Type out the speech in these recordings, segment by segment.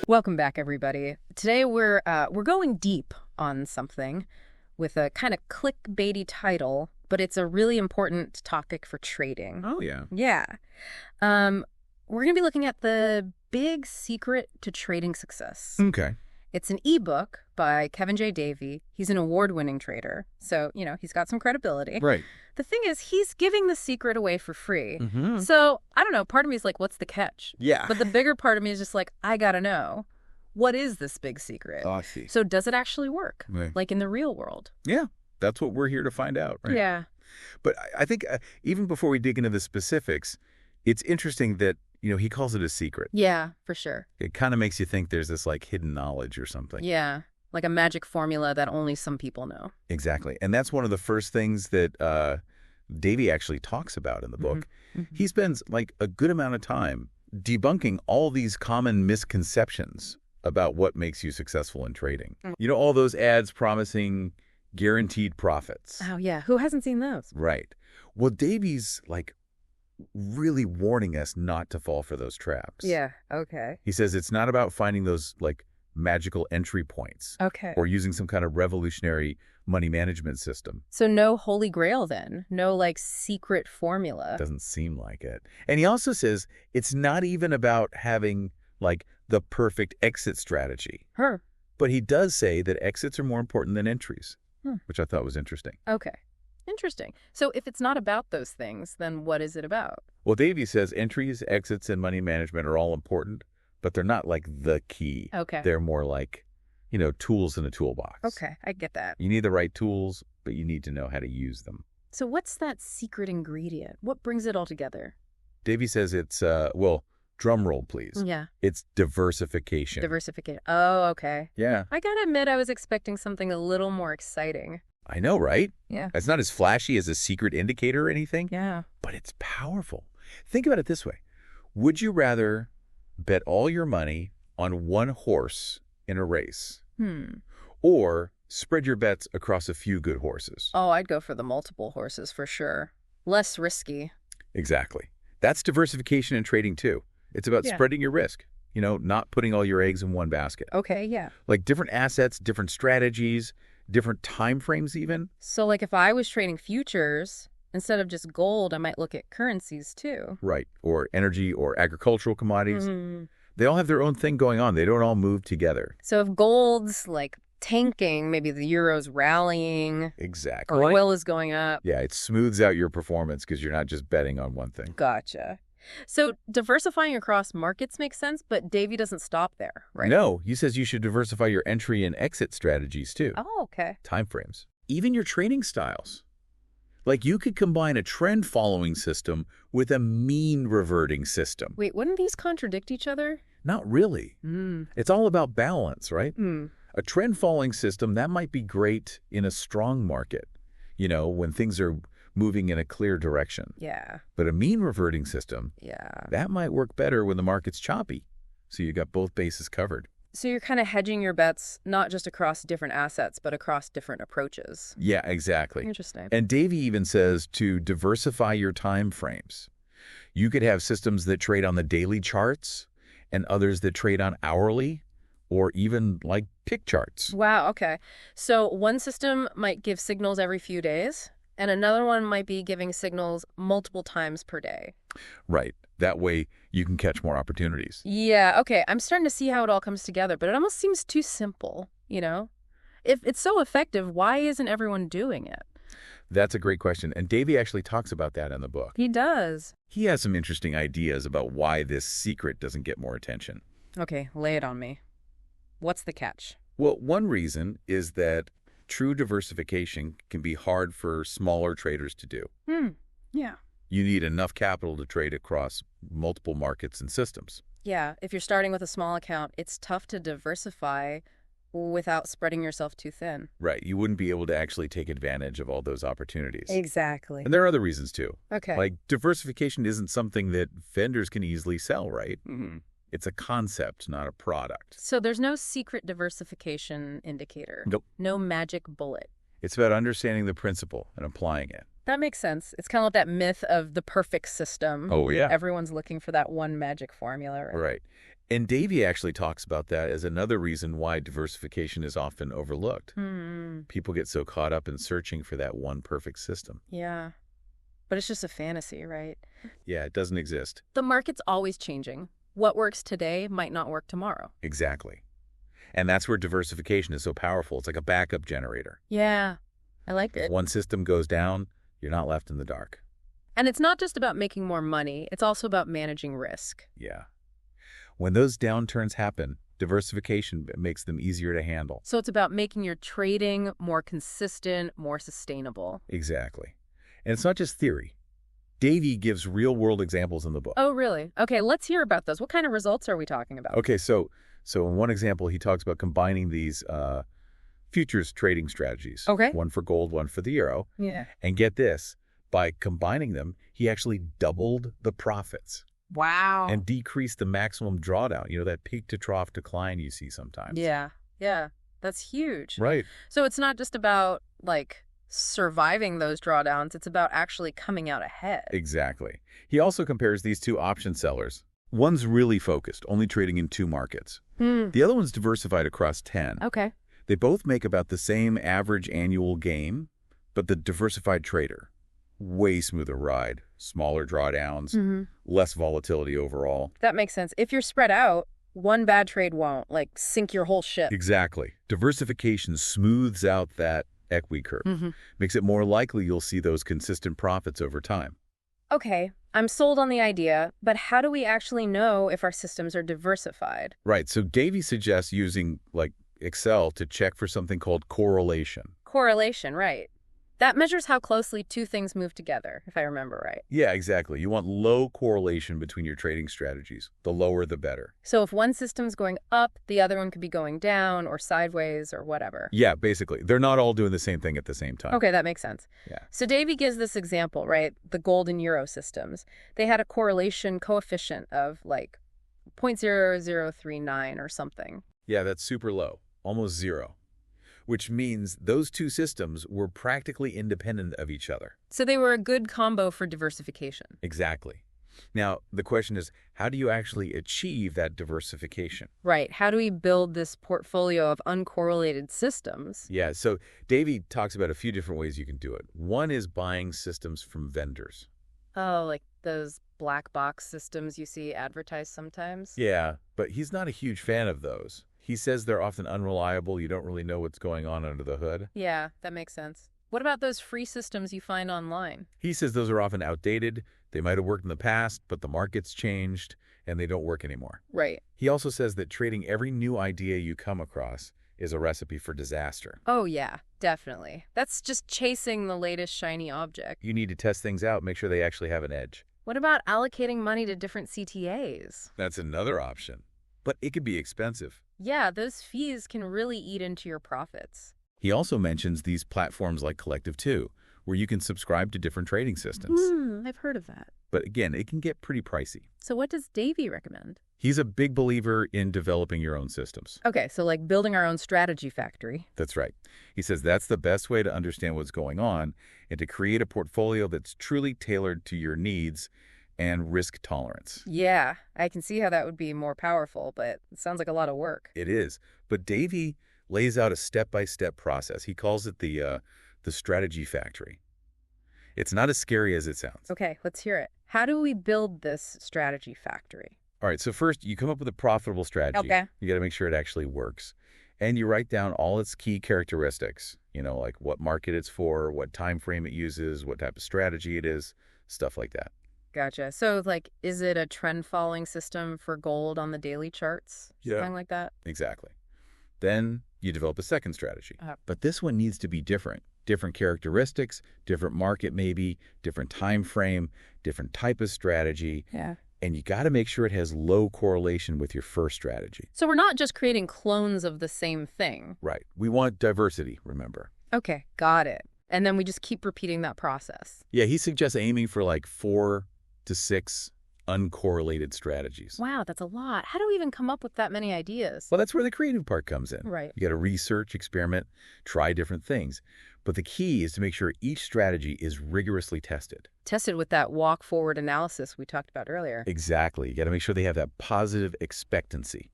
Welcome back, everybody. Today we're going deep on something with a kind of clickbaity title, but it's a really important topic for trading. Oh, yeah. Yeah. We're going to be looking at the big secret to trading success. Okay. It's an ebook by Kevin J. Davey. He's an award-winning trader, so, he's got some credibility. Right. The thing is, he's giving the secret away for free. Mm-hmm. So, I don't know, part of me is like, what's the catch? Yeah. But the bigger part of me is just like, I gotta know, what is this big secret? Oh, I see. So does it actually work? Right. Like in the real world? Yeah. That's what we're here to find out, right? Yeah. But I think even before we dig into the specifics, it's interesting that, he calls it a secret. Yeah, for sure. It kind of makes you think there's this like hidden knowledge or something. Yeah. Like a magic formula that only some people know. Exactly. And that's one of the first things that Davey actually talks about in the book. Mm-hmm. He spends like a good amount of time debunking all these common misconceptions about what makes you successful in trading. Mm. All those ads promising guaranteed profits. Oh, yeah. Who hasn't seen those? Right. Well, Davey's like really warning us not to fall for those traps. Yeah. Okay. He says it's not about finding those like magical entry points. Okay. Or using some kind of revolutionary money management system. So no holy grail then? No like secret formula? Doesn't seem like it. And he also says it's not even about having like the perfect exit strategy. But he does say that exits are more important than entries, which I thought was interesting. Okay. Interesting. So if it's not about those things, then what is it about? Well, Davey says entries, exits, and money management are all important, but they're not like the key. Okay. They're more like, tools in a toolbox. Okay, I get that. You need the right tools, but you need to know how to use them. So what's that secret ingredient? What brings it all together? Davey says it's, drum roll, please. Yeah. It's diversification. Diversification. Oh, okay. Yeah. I gotta admit, I was expecting something a little more exciting. I know, right? Yeah. It's not as flashy as a secret indicator or anything. Yeah. But it's powerful. Think about it this way. Would you rather bet all your money on one horse in a race? Or spread your bets across a few good horses? Oh, I'd go for the multiple horses for sure. Less risky. Exactly. That's diversification in trading too. It's about spreading your risk, not putting all your eggs in one basket. Okay, yeah. Like different assets, different strategies, different time frames even. So like if I was trading futures, instead of just gold, I might look at currencies too. Right. Or energy or agricultural commodities. They all have their own thing going on. They don't all move together. So if gold's like tanking, maybe the euro's rallying. Exactly. Or oil is going up. Yeah, it smooths out your performance because you're not just betting on one thing. Gotcha. So diversifying across markets makes sense, but Davey doesn't stop there, right? No, he says you should diversify your entry and exit strategies too. Oh, okay. Time frames. Even your trading styles. Like you could combine a trend following system with a mean reverting system. Wait, wouldn't these contradict each other? Not really. It's all about balance, right? A trend following system, that might be great in a strong market, when things are moving in a clear direction. Yeah. But a mean reverting system, Yeah. that might work better when the market's choppy. So you got both bases covered. So you're kind of hedging your bets, not just across different assets, but across different approaches. Yeah, exactly. Interesting. And Davey even says to diversify your time frames. You could have systems that trade on the daily charts and others that trade on hourly or even like pick charts. Wow, okay. So one system might give signals every few days, and another one might be giving signals multiple times per day. Right. That way you can catch more opportunities. Yeah, okay. I'm starting to see how it all comes together, but it almost seems too simple, If it's so effective, why isn't everyone doing it? That's a great question. And Davey actually talks about that in the book. He does. He has some interesting ideas about why this secret doesn't get more attention. Okay, lay it on me. What's the catch? Well, one reason is that true diversification can be hard for smaller traders to do. Yeah. You need enough capital to trade across multiple markets and systems. Yeah, if you're starting with a small account, it's tough to diversify without spreading yourself too thin. Right. You wouldn't be able to actually take advantage of all those opportunities. Exactly. And there are other reasons too. Okay. Like diversification isn't something that vendors can easily sell, right? It's a concept, not a product. So there's no secret diversification indicator. Nope. No magic bullet. It's about understanding the principle and applying it. That makes sense. It's kind of like that myth of the perfect system. Oh, yeah. Everyone's looking for that one magic formula. Right. And Davey actually talks about that as another reason why diversification is often overlooked. People get so caught up in searching for that one perfect system. Yeah. But it's just a fantasy, right? Yeah, it doesn't exist. The market's always changing. What works today might not work tomorrow. Exactly. And that's where diversification is so powerful. It's like a backup generator. Yeah, I like it. If one system goes down, you're not left in the dark. And it's not just about making more money. It's also about managing risk. Yeah. When those downturns happen, diversification makes them easier to handle. So it's about making your trading more consistent, more sustainable. Exactly. And it's not just theory. Davey gives real-world examples in the book. Oh, really? Okay, let's hear about those. What kind of results are we talking about? Okay, so in one example, he talks about combining these futures trading strategies. Okay. One for gold, one for the euro. Yeah. And get this, by combining them, he actually doubled the profits. Wow. And decreased the maximum drawdown. You know, that peak to trough decline you see sometimes. Yeah. That's huge. Right. So it's not just about, like, surviving those drawdowns. It's about actually coming out ahead. Exactly. He also compares these two option sellers. One's really focused, only trading in 2 markets. The other one's diversified across 10. Okay. They both make about the same average annual gain, but the diversified trader, way smoother ride, smaller drawdowns, less volatility overall. That makes sense. If you're spread out, one bad trade won't, like, sink your whole ship. Exactly. Diversification smooths out that equity curve, makes it more likely you'll see those consistent profits over time. Okay, I'm sold on the idea, but how do we actually know if our systems are diversified? Right. So Davey suggests using, like, Excel to check for something called correlation. Correlation, right. That measures how closely 2 things move together, if I remember right. Yeah, exactly. You want low correlation between your trading strategies. The lower, the better. So if one system's going up, the other one could be going down or sideways or whatever. Yeah, basically. They're not all doing the same thing at the same time. Okay, that makes sense. Yeah. So Davey gives this example, right? The gold and euro systems. They had a correlation coefficient of like 0.0039 or something. Yeah, that's super low. Almost 0. Which means those 2 systems were practically independent of each other. So they were a good combo for diversification. Exactly. Now, the question is, how do you actually achieve that diversification? Right. How do we build this portfolio of uncorrelated systems? Yeah, so Davey talks about a few different ways you can do it. One is buying systems from vendors. Oh, like those black box systems you see advertised sometimes? Yeah, but he's not a huge fan of those. He says they're often unreliable. You don't really know what's going on under the hood. Yeah, that makes sense. What about those free systems you find online? He says those are often outdated. They might have worked in the past, but the market's changed and they don't work anymore. Right. He also says that trading every new idea you come across is a recipe for disaster. Oh, yeah, definitely. That's just chasing the latest shiny object. You need to test things out, make sure they actually have an edge. What about allocating money to different CTAs? That's another option, but it could be expensive. Yeah, those fees can really eat into your profits. He also mentions these platforms like Collective 2, where you can subscribe to different trading systems. I've heard of that. But again, it can get pretty pricey. So what does Davey recommend? He's a big believer in developing your own systems. Okay, so like building our own strategy factory. That's right. He says that's the best way to understand what's going on and to create a portfolio that's truly tailored to your needs and risk tolerance. Yeah, I can see how that would be more powerful, but it sounds like a lot of work. It is. But Davey lays out a step-by-step process. He calls it the strategy factory. It's not as scary as it sounds. Okay, let's hear it. How do we build this strategy factory? All right, so first you come up with a profitable strategy. Okay. You got to make sure it actually works. And you write down all its key characteristics, you know, like what market it's for, what time frame it uses, what type of strategy it is, stuff like that. Gotcha. So, like, is it a trend-following system for gold on the daily charts? Yeah. Something like that? Exactly. Then you develop a second strategy. But this one needs to be different. Different characteristics, different market maybe, different time frame, different type of strategy. Yeah. And you got to make sure it has low correlation with your first strategy. So we're not just creating clones of the same thing. Right. We want diversity, remember. Okay, got it. And then we just keep repeating that process. Yeah, he suggests aiming for like 4 to 6 uncorrelated strategies. Wow, that's a lot. How do we even come up with that many ideas? Well, that's where the creative part comes in. Right. You got to research, experiment, try different things. But the key is to make sure each strategy is rigorously tested. Tested with that walk-forward analysis we talked about earlier. Exactly. You got to make sure they have that positive expectancy.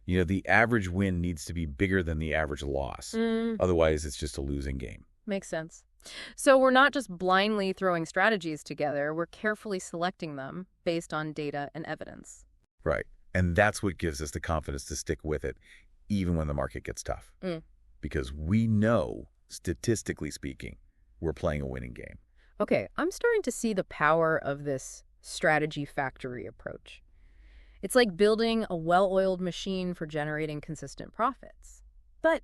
You know, the average win needs to be bigger than the average loss. Otherwise, it's just a losing game. Makes sense. So we're not just blindly throwing strategies together, we're carefully selecting them based on data and evidence. Right. And that's what gives us the confidence to stick with it, even when the market gets tough. Because we know, statistically speaking, we're playing a winning game. Okay, I'm starting to see the power of this strategy factory approach. It's like building a well-oiled machine for generating consistent profits. But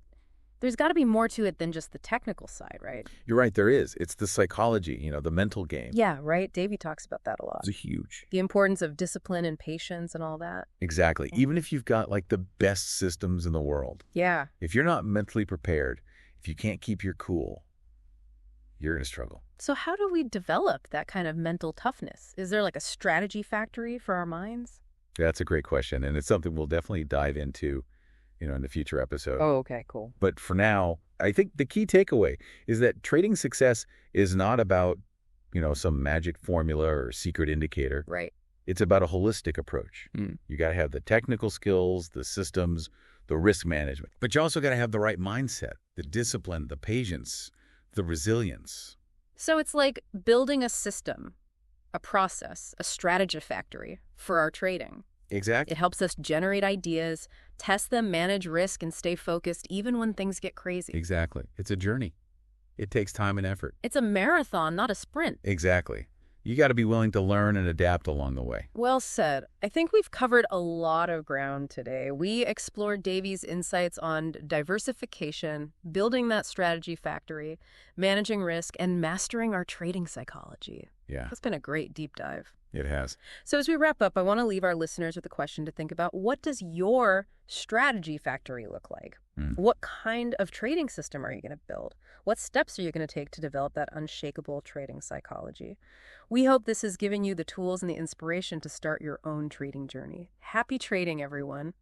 there's got to be more to it than just the technical side, right? You're right, there is. It's the psychology, the mental game. Yeah, right? Davey talks about that a lot. It's huge. The importance of discipline and patience and all that. Exactly. Even if you've got like the best systems in the world. Yeah. If you're not mentally prepared, if you can't keep your cool, you're going to struggle. So how do we develop that kind of mental toughness? Is there like a strategy factory for our minds? That's a great question, and it's something we'll definitely dive into, in the future episode. Oh, okay, cool. But for now, I think the key takeaway is that trading success is not about, some magic formula or secret indicator. Right. It's about a holistic approach. You got to have the technical skills, the systems, the risk management. But you also got to have the right mindset, the discipline, the patience, the resilience. So it's like building a system, a process, a strategy factory for our trading. Exactly. It helps us generate ideas, test them, manage risk, and stay focused even when things get crazy. Exactly. It's a journey. It takes time and effort. It's a marathon, not a sprint. Exactly. You got to be willing to learn and adapt along the way. Well said. I think we've covered a lot of ground today. We explored Davey's insights on diversification, building that strategy factory, managing risk, and mastering our trading psychology. Yeah. It's been a great deep dive. It has. So as we wrap up, I want to leave our listeners with a question to think about. What does your strategy factory look like? What kind of trading system are you going to build? What steps are you going to take to develop that unshakable trading psychology? We hope this has given you the tools and the inspiration to start your own trading journey. Happy trading, everyone.